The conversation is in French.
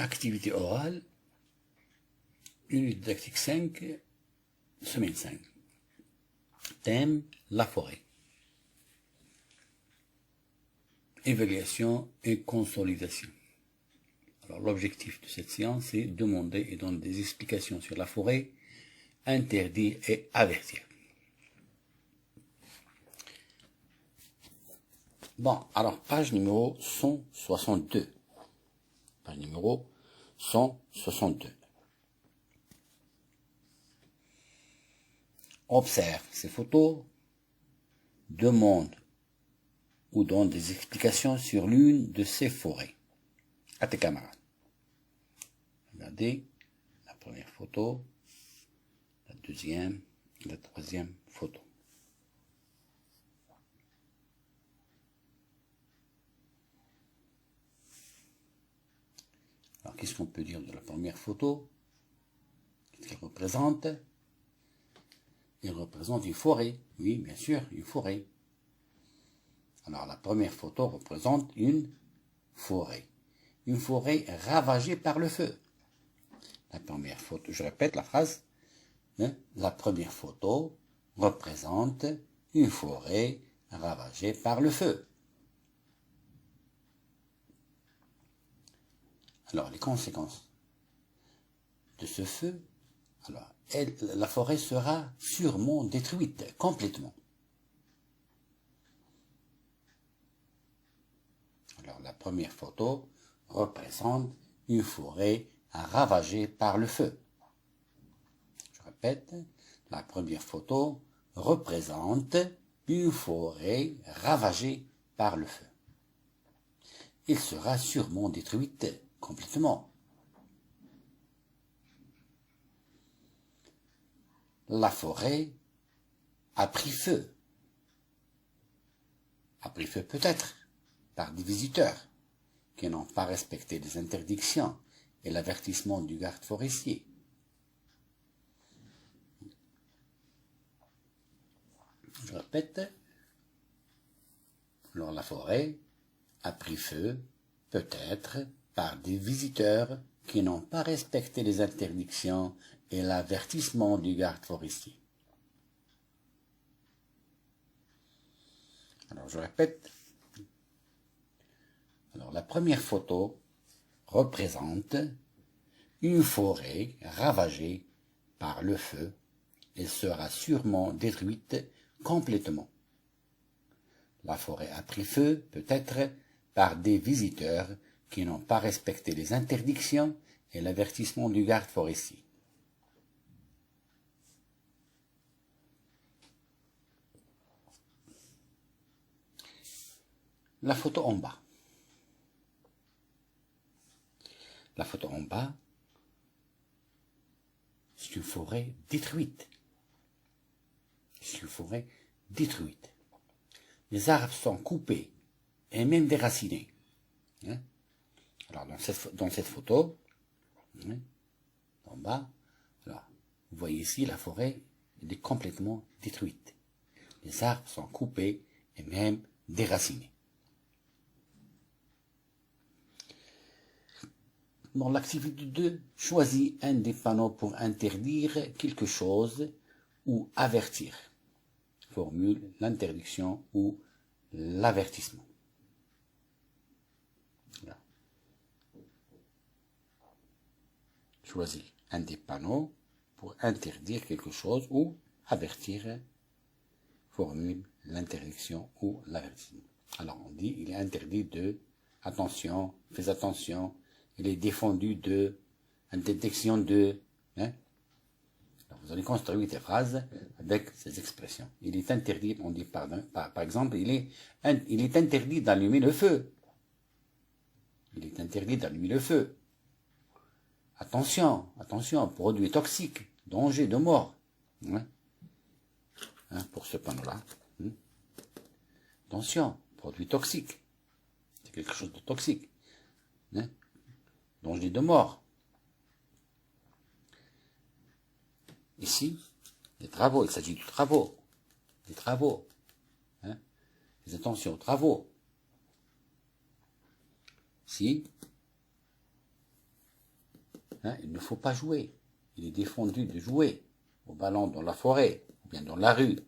Activité orale, unité didactique 5, semaine 5. Thème, la forêt. Évaluation et consolidation. Alors l'objectif de cette séance est demander et donner des explications sur la forêt, interdire et avertir. Bon, alors page numéro 162. Page numéro 162. Observe ces photos, demande ou donne des explications sur l'une de ces forêts à tes camarades. Regardez la première photo, la deuxième et la troisième photo. Alors, qu'est-ce qu'on peut dire de la première photo? Qu'est-ce qu'elle représente? Elle représente une forêt. Oui, bien sûr, une forêt. Alors, la première photo représente une forêt. Une forêt ravagée par le feu. La première photo, je répète la phrase, hein, la première photo représente une forêt ravagée par le feu. Alors, les conséquences de ce feu, alors, la forêt sera sûrement détruite, complètement. Alors, la première photo représente une forêt ravagée par le feu. Je répète, la première photo représente une forêt ravagée par le feu. Elle sera sûrement détruite complètement. La forêt a pris feu. A pris feu peut-être par des visiteurs qui n'ont pas respecté les interdictions et l'avertissement du garde forestier. Je répète, alors la forêt a pris feu peut-être par des visiteurs qui n'ont pas respecté les interdictions et l'avertissement du garde forestier. Alors je répète, alors la première photo représente une forêt ravagée par le feu. Elle sera sûrement détruite complètement. La forêt a pris feu peut-être par des visiteurs qui n'ont pas respecté les interdictions et l'avertissement du garde forestier. La photo en bas. La photo en bas, c'est une forêt détruite. C'est une forêt détruite. Les arbres sont coupés et même déracinés. Hein? Alors, dans cette photo, hein, en bas, alors, vous voyez ici, la forêt est complètement détruite. Les arbres sont coupés et même déracinés. Dans l'activité 2, choisis un des panneaux pour interdire quelque chose ou avertir. Formule l'interdiction ou l'avertissement. Voilà. Choisis un des panneaux pour interdire quelque chose ou avertir. Formule l'interdiction ou l'avertissement. Alors on dit, il est interdit de, attention, fais attention, il est défendu de, interdiction de, hein? Alors, vous allez construire des phrases avec ces expressions. Il est interdit, on dit par exemple, il est interdit d'allumer le feu. Il est interdit d'allumer le feu. Attention, attention, produit toxique, danger de mort. Hein? Hein, pour ce panneau-là. Hein? Attention, produit toxique. C'est quelque chose de toxique. Hein? Danger de mort. Ici, les travaux, il s'agit de travaux. Des travaux. Hein? Fais attention aux travaux. Ici, Hein, il ne faut pas jouer. Il est défendu de jouer au ballon dans la forêt, ou bien dans la rue.